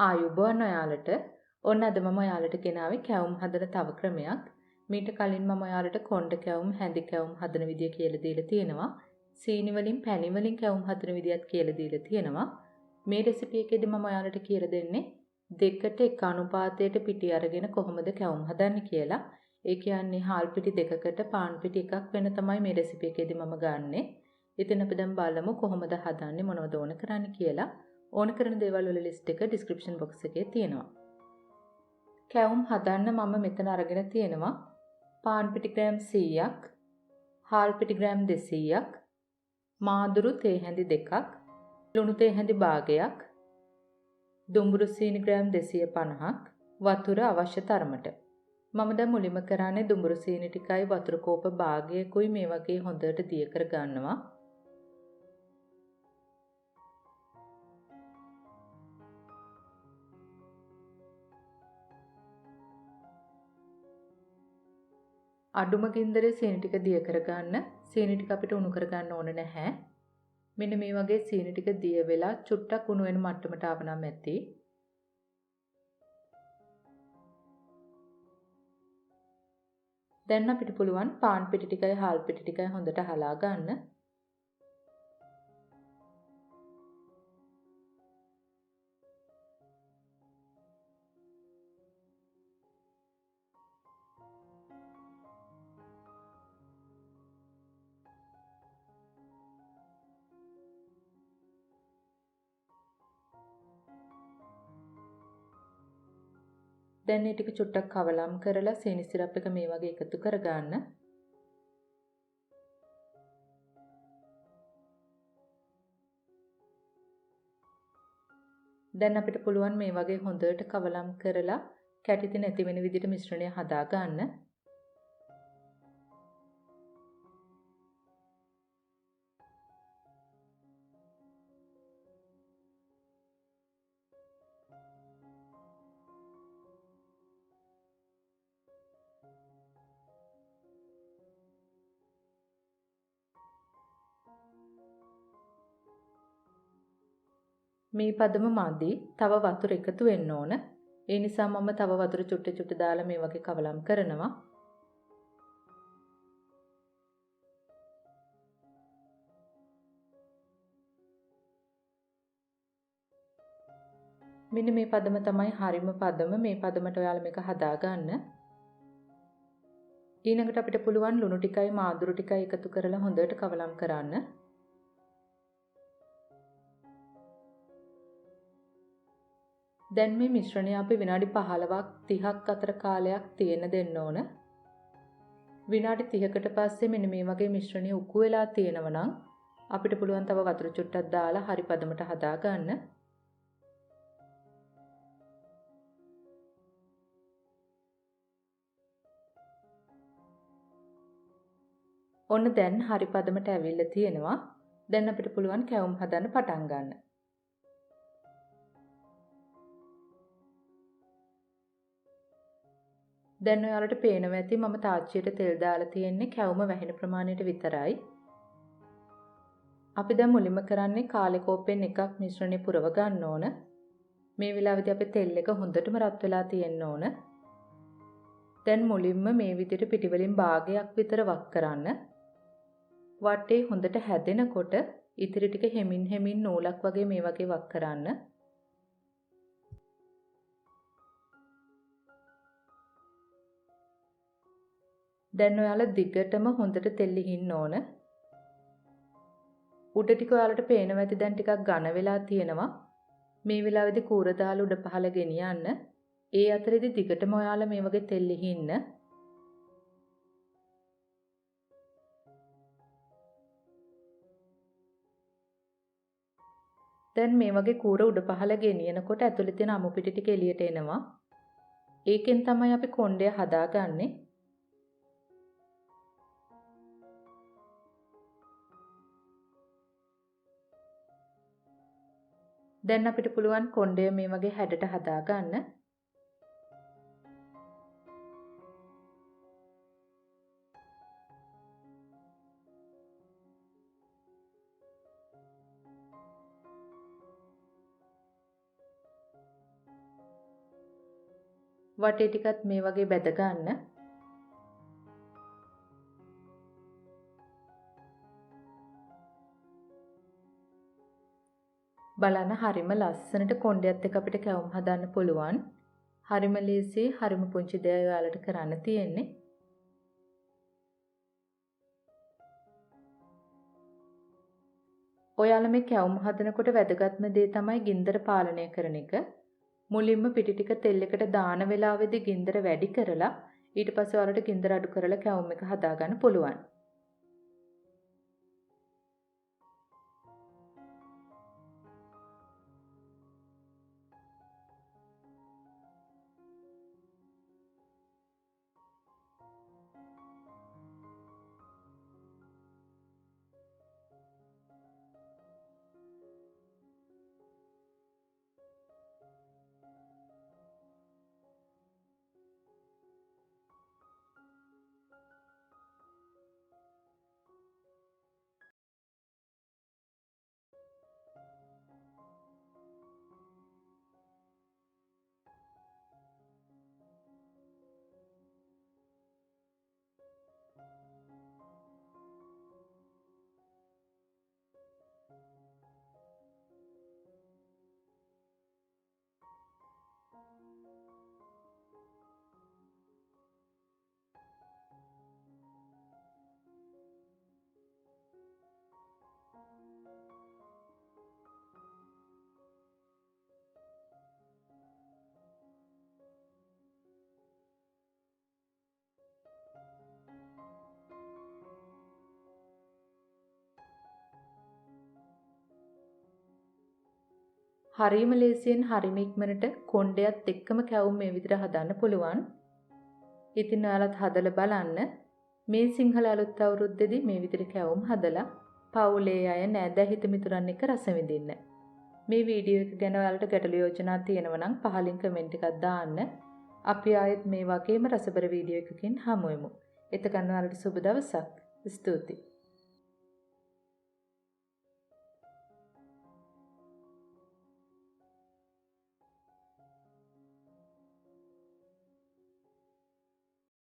ආයුබෝවන් ඔයාලට. ඔන්න අද මම ඔයාලට ගෙනාවේ කැවුම් හදන තව ක්‍රමයක්. මීට කලින් මම ඔයාලට කොණ්ඩ කැවුම්, හැඳි කැවුම් හදන විදිය කියලා දීලා තියෙනවා. සීනි වලින්, පැණි වලින් කැවුම් හදන විදියත් කියලා දීලා තියෙනවා. මේ රෙසිපි එකේදී මම ඔයාලට කියලා දෙන්නේ දෙකට එක අනුපාතයට පිටි අරගෙන කොහොමද කැවුම් හදන්නේ කියලා. ඒ කියන්නේ හාල් පිටි දෙකකට පාන් පිටි එකක් වෙන තමයි මේ රෙසිපි එකේදී මම ගන්නෙ. ඉතින් අපි දැන් බලමු කොහොමද හදන්නේ, මොනවද ඕන කරන්නේ කියලා. ඕන කරන දේවල් වල ලිස්ට් එක ඩිස්ක්‍රිප්ෂන් බොක්ස් එකේ තියෙනවා. කැවුම් හදන්න මම මෙතන අරගෙන තියෙනවා පාන් පිටි ග්‍රෑම් 100ක්, හාල් පිටි ග්‍රෑම් 200ක්, මාදුරු තේ හැඳි 2ක්, ලුණු තේ හැඳි භාගයක්, දුඹුරු සීනි ග්‍රෑම් 250ක්, වතුර අවශ්‍ය තරමට. මම දැන් මුලින්ම කරන්නේ දුඹුරු සීනි ටිකයි වතුර කෝප භාගයකුයි මේ වගේ හොඳට දිය කර ගන්නවා. අඩුම ගින්දරේ සීනි ටික දිය කරගන්න. සීනි ටික අපිට උණු කරගන්න ඕන නැහැ. මෙන්න මේ වගේ සීනි ටික දිය වෙලා චුට්ටක් උණු වෙන මට්ටමට ආව නම් ඇති. දැන් අපිට පුළුවන් පාන් පිටි ටිකයි හාල් පිටි ටිකයි හොඳට හලා ගන්න. දැන් මේ ටික චුට්ටක් කවලම් කරලා සීනි සිරප් එක මේ වගේ එකතු කරගන්න. දැන් අපිට පුළුවන් මේ වගේ හොඳට කවලම් කරලා කැටිති නැති වෙන විදිහට මිශ්‍රණය හදා ගන්න. මේ පදම මදි. තව වතුර එකතු වෙන්න ඕන. ඒ නිසා මම තව වතුර චුට්ට දාලා මේ වගේ කවලම් කරනවා. මෙන්න මේ පදම තමයි හරිම පදම. මේ පදමට ඔයාලා මේක හදා ගන්න. ඊළඟට අපිට පුළුවන් ලුණු ටිකයි මාදුරු ටිකයි එකතු කරලා හොඳට කවලම් කරන්න. දැන් මේ මිශ්‍රණය අපි විනාඩි 15ක් 30ක් අතර කාලයක් තියෙන්න දෙන්න ඕන. විනාඩි 30කට පස්සේ මෙන්න මේ වගේ මිශ්‍රණය උකු වෙලා තියෙනවා නම් අපිට පුළුවන් තව වතුර චුට්ටක් දාලා හරි පදමට හදා ගන්න. ඔන්න දැන් හරි පදමට ඇවිල්ලා තියෙනවා. දැන් අපිට පුළුවන් කැවුම් හදන්න පටන් ගන්න. දැන් ඔයාලට පේනවා ඇති මම තාච්චියට තෙල් දාලා තියෙන්නේ කැවුම වැහෙන ප්‍රමාණයට විතරයි. අපි දැන් මුලින්ම කරන්නේ කාලේ කෝප්පෙන් එකක් මිශ්‍රණය පුරව ගන්න ඕන. මේ වෙලාවේදී අපේ තෙල් එක හොඳටම රත් වෙලා තියෙන්න ඕන. දැන් මුලින්ම මේ විදිහට පිටි වලින් භාගයක් විතර වක් කරන්න. වටේ හොඳට හැදෙනකොට ඉතිරි ටික හෙමින් නූලක් වගේ මේ වගේ වක් කරන්න. දැන් ඔයාලා දිගටම හොඳට තෙල් ඉහින්න ඕන. උඩ ටික ඔයාලට පේනවා ඇති දැන් ටිකක් ඝන වෙලා තියෙනවා. මේ වෙලාවේදී කූර දාලා උඩ පහළ ගෙනියන්න. ඒ අතරේදී දිගටම ඔයාලා මේ වගේ තෙල් ඉහින්න. දැන් මේ වගේ කූර උඩ පහළ ගෙනියනකොට ඇතුලේ තියෙන අමු පිටි ටික එළියට එනවා. ඒකෙන් තමයි අපි කොණ්ඩය හදාගන්නේ. දැන් අපිට පුළුවන් කොණ්ඩය මේ වගේ හැඩට හදා ගන්න. වටේ ටිකත් මේ වගේ බැද ගන්න. බලන්න හරිම ලස්සනට කොණ්ඩයත් එක්ක අපිට කැවුම් හදන්න පුළුවන්. හරිම ලේසියි, හරිම පුංචි දෙයක් ඔයාලට කරන්න තියෙන්නේ. ඔයාලා මේ කැවුම් හදනකොට වැදගත්ම දේ තමයි ගින්දර පාලනය කරන එක. මුලින්ම පිටි ටික තෙල් එකට දාන වෙලාවේදී ගින්දර වැඩි කරලා ඊට පස්සේ ඔයාලට ගින්දර අඩු කරලා කැවුම් එක හදාගන්න පුළුවන්. හරිම ලේසියෙන් හරිම ඉක්මනට කොණ්ඩයත් එක්කම කැවුම් මේ විදිහට හදන්න පුළුවන්. ඉතින් ඔයාලත් හදලා බලන්න. මේ සිංහල අලුත් අවුරුද්දේදී මේ විදිහට කැවුම් හදලා පවුලේ අය නෑදෑ හිත මිතුරන් එක්ක රස විඳින්න. මේ වීඩියෝ එක ගැන ඔයාලට ගැටළු යෝජනා තියෙනවා නම් පහලින් කමෙන්ට් එකක් දාන්න. අපි ආයෙත් මේ වගේම රසබර වීඩියෝ එකකින් හමු වෙමු. එතකන් ඔයාලට සුබ දවසක්. ස්තුතියි.